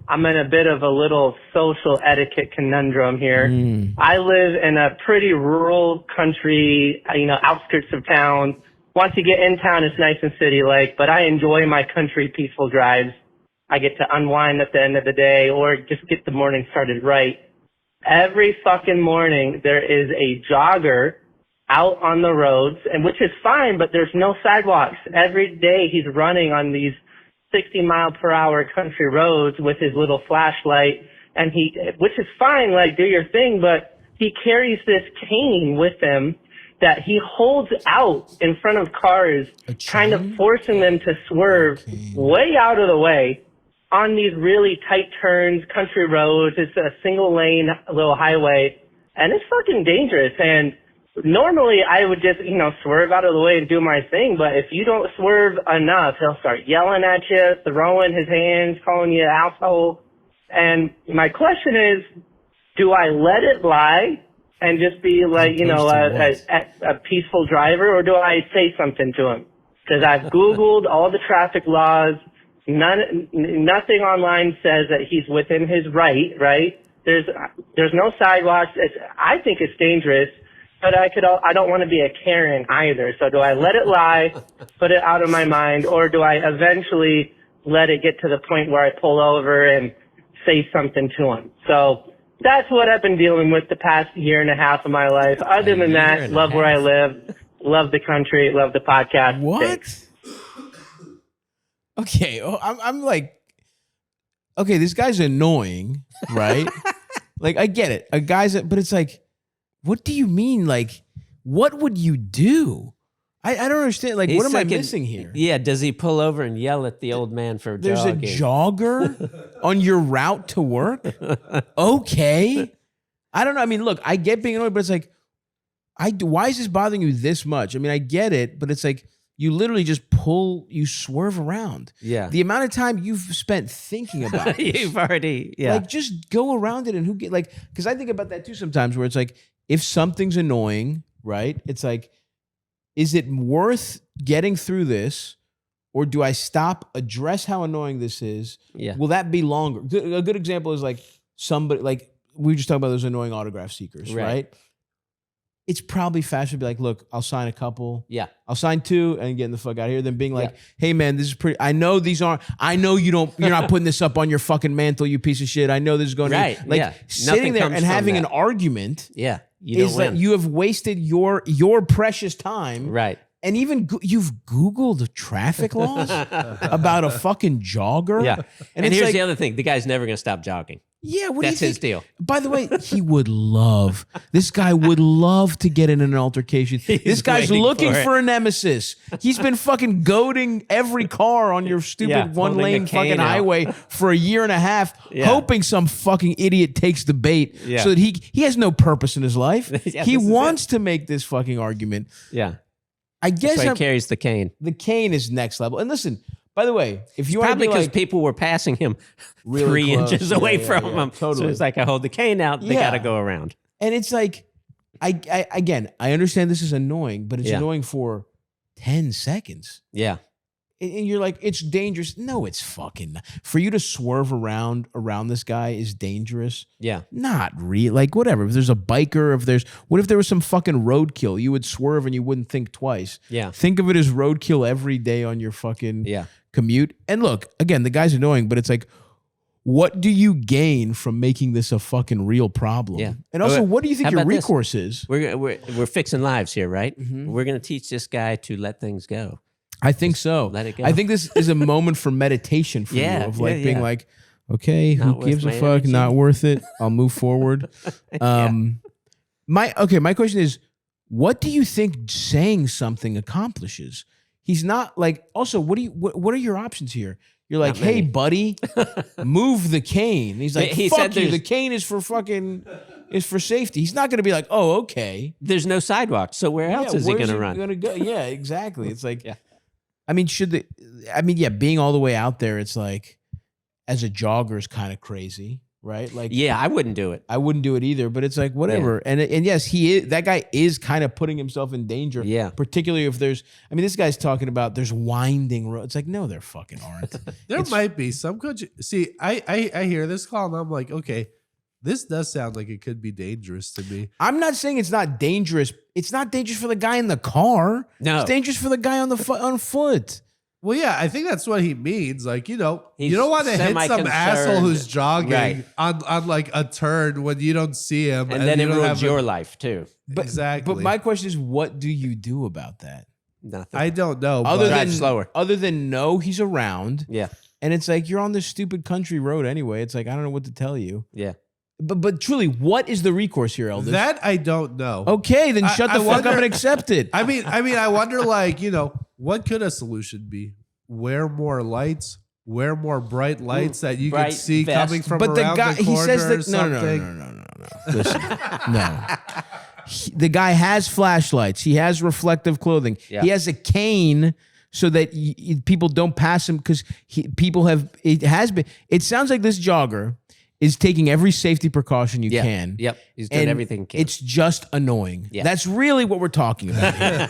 I'm in a bit of a little social etiquette conundrum here. I live in a pretty rural country, outskirts of town. Once you get in town, it's nice and city-like, but I enjoy my country peaceful drives. I get to unwind at the end of the day or just get the morning started right. Every fucking morning, there is a jogger out on the roads, and which is fine, but there's no sidewalks. Every day he's running on these 60-mile-per-hour country roads with his little flashlight, and which is fine, like, do your thing, but he carries this cane with him that he holds out in front of cars, kind of forcing them to swerve way out of the way on these really tight turns, country roads. It's a single-lane little highway, and it's fucking dangerous, and normally I would just, swerve out of the way and do my thing, but if you don't swerve enough, he'll start yelling at you, throwing his hands, calling you an asshole. And my question is, do I let it lie and just be like, a peaceful driver, or do I say something to him? Because I've Googled all the traffic laws. Nothing online says that he's within his right? There's no sidewalks. I think it's dangerous. But I don't want to be a Karen either. So do I let it lie, put it out of my mind, or do I eventually let it get to the point where I pull over and say something to him? So that's what I've been dealing with the past year and a half of my life. Other than that, love where I live, love the country, love the podcast. What? Thanks. Okay, I'm like, okay, this guy's annoying, right? Like, I get it. But it's like, what do you mean? Like, what would you do? I don't understand. Like, what am I missing here? Yeah, does he pull over and yell at the old man for There's jogging? a jogger on your route to work? Okay. I don't know. I mean, look, I get being annoyed, but it's like, why is this bothering you this much? I mean, I get it, but it's like, you literally just you swerve around. Yeah. The amount of time you've spent thinking about this. You've already, Like, just go around it and because I think about that too sometimes where it's like, if something's annoying, right? It's like, is it worth getting through this, or do I stop, address how annoying this is? Yeah. Will that be longer? A good example is like somebody, like we were just talking about those annoying autograph seekers, right? It's probably faster to be like, look, I'll sign a couple. Yeah. I'll sign 2 and getting the fuck out of here than being like, hey man, this is pretty, I know you're not putting this up on your fucking mantle, you piece of shit. I know this is going to be like sitting there and having an argument. Yeah. Is that you have wasted your precious time. Right. And even you've Googled traffic laws about a fucking jogger. Yeah. And it's here's like, the other thing. The guy's never going to stop jogging. Yeah, That's his deal. By the way, this guy would love to get in an altercation. This guy's looking for a nemesis. He's been fucking goading every car on your stupid one-lane fucking highway for a year and a half, hoping some fucking idiot takes the bait so that he has no purpose in his life. He wants to make this fucking argument. Yeah. I guess he carries the cane. The cane is next level. And listen, by the way, if you probably because like, people were passing him really 3 inches away from him, totally. So it's like I hold the cane out, they got to go around. And it's like, I understand this is annoying, but it's annoying for 10 seconds. Yeah. And you're like, it's dangerous. No, it's fucking not. For you to swerve around this guy is dangerous. Yeah. Not real. Like, whatever. If there's a biker, what if there was some fucking roadkill? You would swerve and you wouldn't think twice. Yeah. Think of it as roadkill every day on your fucking commute. And look, again, the guy's annoying, but it's like, what do you gain from making this a fucking real problem? Yeah. And also, what do you think your recourse is? We're fixing lives here, right? Mm-hmm. We're going to teach this guy to let things go. I think so. Let it go. I think this is a moment for meditation for you of like being like, okay, who gives a fuck? Energy. Not worth it. I'll move forward. My question is, what do you think saying something accomplishes? He's not like, also, what are your options here? You're like, hey, buddy, move the cane. He's like, fuck you. The cane is for safety. He's not going to be like, oh, okay. There's no sidewalk, so where else is he going to run? Gonna go? Yeah, exactly. It's like, I mean, being all the way out there, it's like, as a jogger is kind of crazy, right? Like, yeah, I wouldn't do it. I wouldn't do it either, but it's like, whatever. Yeah. And yes, that guy is kind of putting himself in danger. Yeah. Particularly if this guy's talking about there's winding roads. It's like, no, there fucking aren't. There might be some country. See, I hear this call and I'm like, okay, this does sound like it could be dangerous to me. I'm not saying it's not dangerous. It's not dangerous for the guy in the car. No. It's dangerous for the guy on foot. Well, yeah, I think that's what he means. Like, you don't want to hit some asshole who's jogging on like a turn when you don't see him. And then it ruins your life too. Exactly. But my question is, what do you do about that? Nothing. I don't know. Other than know he's around. Yeah. And it's like, you're on this stupid country road anyway. It's like, I don't know what to tell you. Yeah. But truly, what is the recourse here, Elders? That I don't know. Okay, then shut the fuck up and accept it. I mean, I wonder, like, what could a solution be? Wear more lights, wear more bright lights that you can see coming from around the corner. He says that no. Listen, no. The guy has flashlights. He has reflective clothing. Yeah. He has a cane so that people don't pass him because it sounds like this jogger is taking every safety precaution you can. Yep. He's doing everything he can. It's just annoying. Yeah. That's really what we're talking about here.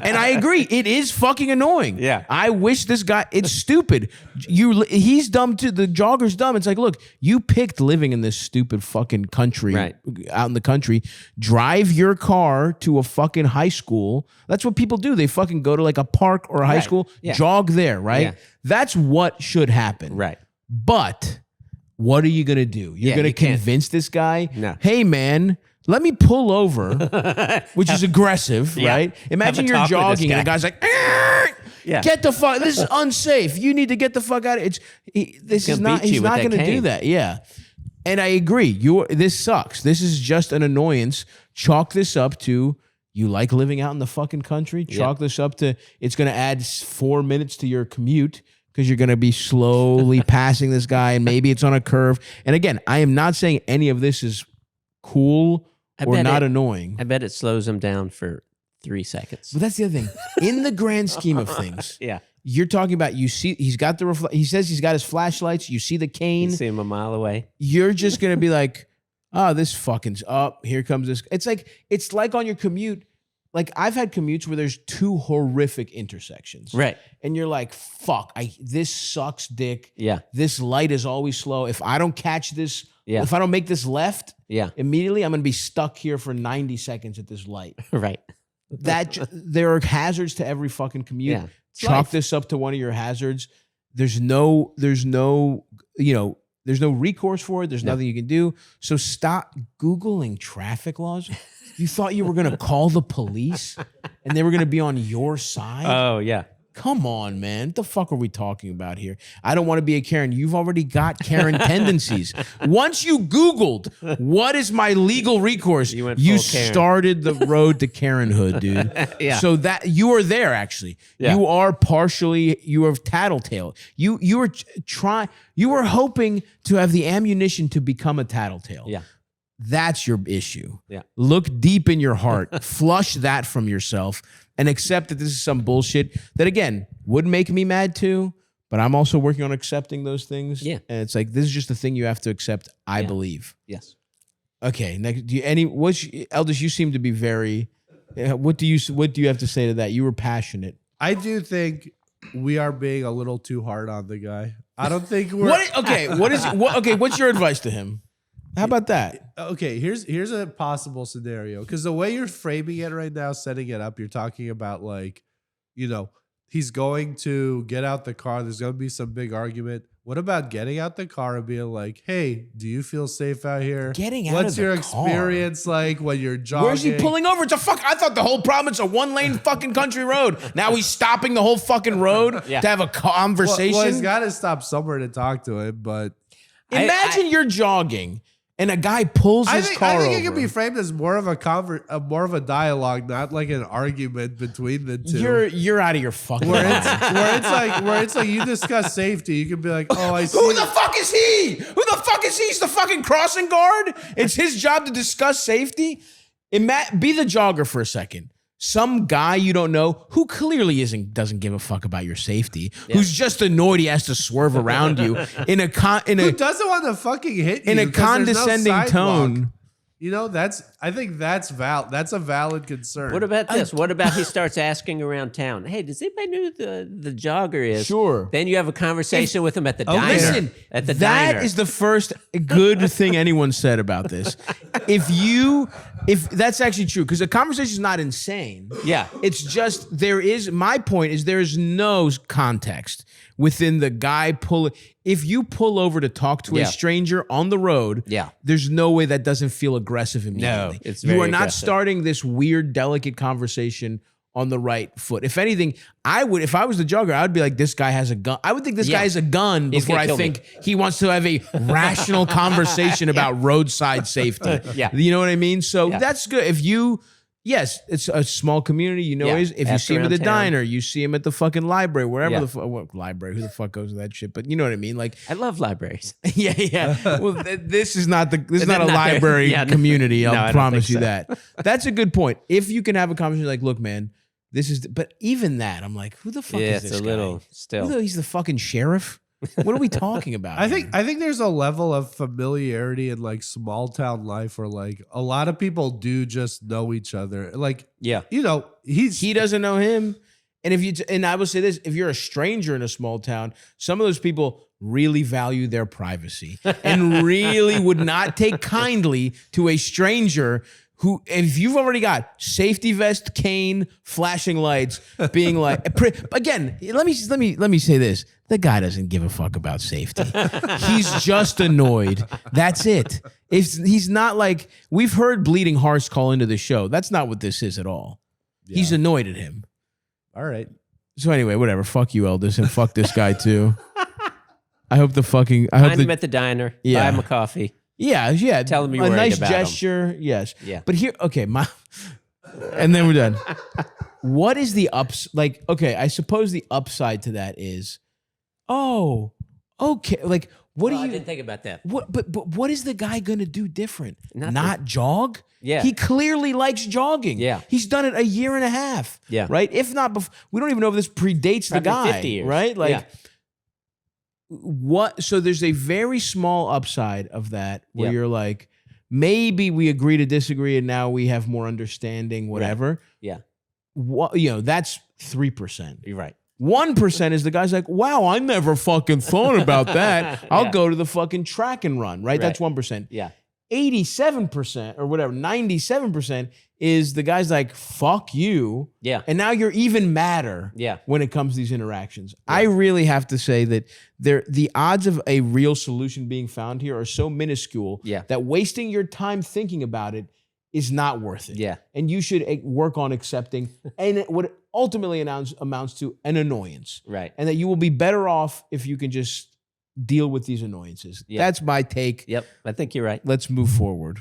And I agree. It is fucking annoying. Yeah. I wish this guy, it's stupid. He's dumb too. The jogger's dumb. It's like, look, you picked living in this stupid fucking country, out in the country. Drive your car to a fucking high school. That's what people do. They fucking go to like a park or a high school, jog there, right? Yeah. That's what should happen. Right. But what are you going to do? You're going to convince this guy, no. Hey, man, let me pull over, which is aggressive, right? Imagine you're jogging and the guy's like, get the fuck, this is unsafe. You need to get the fuck out of it. He's not going to do that. Yeah. And I agree. This sucks. This is just an annoyance. Chalk this up to, you like living out in the fucking country. Chalk this up to, it's going to add 4 minutes to your commute, because you're going to be slowly passing this guy, and maybe it's on a curve. And again, I am not saying any of this is cool or not annoying. I bet it slows him down for 3 seconds. But that's the other thing. In the grand scheme of things, you're talking about, you see, he says he's got his flashlights. You see the cane. You see him a mile away. You're just going to be like, oh, this fucking's up. Here comes this. It's like on your commute. Like, I've had commutes where there's 2 horrific intersections. Right. And you're like, fuck, this sucks dick. Yeah. This light is always slow. If I don't catch this, if I don't make this left, immediately I'm going to be stuck here for 90 seconds at this light. Right. There are hazards to every fucking commute. Yeah. Chalk this up to one of your hazards. There's no recourse for it. There's nothing you can do. So stop Googling traffic laws. You thought you were going to call the police and they were going to be on your side? Oh, yeah. Come on, man. What the fuck are we talking about here? I don't want to be a Karen. You've already got Karen tendencies. Once you Googled, what is my legal recourse? You started the road to Karenhood, dude. So that you are there, actually. Yeah. You are tattletale. You were hoping to have the ammunition to become a tattletale. Yeah. That's your issue. Yeah. Look deep in your heart. Flush that from yourself and accept that this is some bullshit that, again, would make me mad too, but I'm also working on accepting those things. Yeah. And it's like, this is just a thing you have to accept, I believe. Yes. Okay. Next, Elders, you seem to be very, what do you have to say to that? You were passionate. I do think we are being a little too hard on the guy. I don't think we're... What's your advice to him? How about that? Okay, here's a possible scenario. Because the way you're framing it right now, setting it up, you're talking about like, he's going to get out the car. There's going to be some big argument. What about getting out the car and being like, hey, do you feel safe out here? What's your experience like when you're jogging? Where's he pulling over? I thought the whole problem is a 1-lane fucking country road. Now he's stopping the whole fucking road to have a conversation. Well, he's got to stop somewhere to talk to him, but... Imagine you're jogging and a guy pulls his car over. I think it can be framed as more of a dialogue, not like an argument between the two. You're out of your fucking where it's like you discuss safety. You can be like, oh, I see. Who the fuck is he? He's the fucking crossing guard. It's his job to discuss safety. Be the jogger for a second. some guy you don't know who clearly doesn't give a fuck about your safety, who's just annoyed he has to swerve around you who doesn't want to fucking hit you in a condescending tone. You know, I think that's a valid concern. What about this? What about he starts asking around town, hey, does anybody know who the jogger is? Sure. Then you have a conversation with him at the diner. Listen, that is the first good thing anyone said about this. If that's actually true, because the conversation is not insane. Yeah. It's just my point is there is no context within the guy pulling. If you pull over to talk to a stranger on the road, there's no way that doesn't feel aggressive immediately. No, it's very You are not aggressive. starting this weird, delicate conversation on the right foot. If anything, if I was the jogger, I would be like, this guy has a gun. I would think this guy has a gun before I think he wants to have a rational conversation about roadside safety. You know what I mean? So that's good. Yes, it's a small community. You know, if you see him at the diner, you see him at the fucking library, wherever library. Who the fuck goes to that shit? But you know what I mean. Like, I love libraries. Well, this is not a library community. I'll promise you that. That's a good point. If you can have a conversation like, look, man, this is. But even that, I'm like, who the fuck is this guy? It's a little still. He's the fucking sheriff. What are we talking about? I think there's a level of familiarity in like small town life where like a lot of people do just know each other. Like, you know, he doesn't know him. And I will say this, if you're a stranger in a small town, some of those people really value their privacy and really would not take kindly to a stranger who, if you've already got safety vest, cane, flashing lights, being like, again, let me say this. The guy doesn't give a fuck about safety. He's just annoyed. That's it. He's not like, we've heard Bleeding Hearts call into the show. That's not what this is at all. Yeah. He's annoyed at him. All right. So anyway, whatever. Fuck you, Eldis, and fuck this guy too. I hope Find him at the diner. Buy him a coffee. Yeah. Tell him you're a worried nice about gesture. him. Yes. Yeah. But here, okay, and then we're done. What is the okay, I suppose the upside to that is, okay, like what I didn't think about that. But what is the guy gonna do different? Nothing. Not jog? Yeah. He clearly likes jogging. Yeah. He's done it a year and a half. Yeah. Right? If not before, we don't even know if this predates Probably the guy. 50 years. Right? Like so there's a very small upside of that where you're like, maybe we agree to disagree and now we have more understanding, whatever. Right. Yeah. That's 3%. You're right. 1% is the guy's like, wow, I never fucking thought about that. I'll go to the fucking track and run, right? That's 1%. Yeah. 87% or whatever, 97% is the guy's like, fuck you. Yeah. And now you're even madder when it comes to these interactions. Yeah. I really have to say that the odds of a real solution being found here are so minuscule that wasting your time thinking about it is not worth it. Yeah. And you should work on accepting and what ultimately amounts to an annoyance. Right. And that you will be better off if you can just deal with these annoyances. That's my take. Yep. I think you're right. Let's move forward.